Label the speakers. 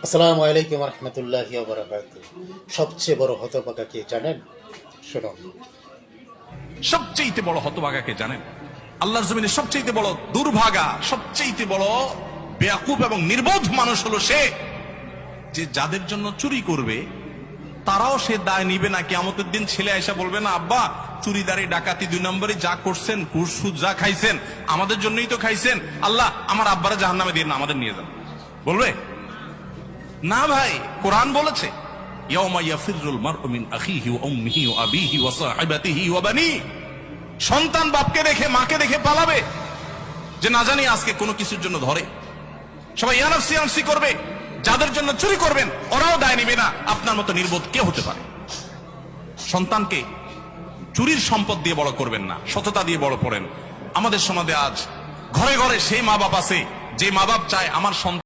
Speaker 1: আসসালামু আলাইকুম রহমতুল্লাহি ওয়া বারাকাতুহু। সবচেয়ে বড় হতভাগা কে জানেন? শুনুন।
Speaker 2: সবচেয়ে বড় হতভাগাকে জানেন? আল্লাহর জমিনে সবচেয়ে বড় দুর্ভাগা, সবচেয়ে বড় বেয়াকুব এবং নির্বোধ মানুষ হলো সে যে যাদের জন্য চুরি করবে তারাও সে দায় নিবে না। কিয়ামতের দিন ছেলে আয়সা বলবে না, আব্বা চুরিদারি ডাকাতি 2 নম্বরে যা করছেন, ঘুষ সুদ যা খাইছেন আমাদের জন্যই তো খাইছেন, আল্লাহ আমার আব্বারা জাহান্নামে দিয়ে না, আমাদের নিয়ে যান। বলবে না ভাই, কোরআন বলেছে ইয়াউমা ইয়াফিরুল মারউ মিন আখিহি ওয়া উম্মিহি ওয়া আবিহি ওয়া সাহিবাতিহি ওয়া বানি। সন্তান বাপকে রেখে মাকে রেখে পালাবে, যে না জানি আজকে কোনো কিছুর জন্য ধরে। সবাই ইয়ানফসি ইয়ানফসি করবে, যাদের জন্য চুরি করবেন ওরাও দায় নিবে না। আপনার মতো নির্বোধ কে হতে পারে? সন্তানকে চুরির সম্পদ দিয়ে বড় করবেন না, সততা দিয়ে বড় করেন। আমাদের সমাজে আজ ঘরে ঘরে সেই মা বাপ আছে যে মা বাপ চায় আমার সন্তান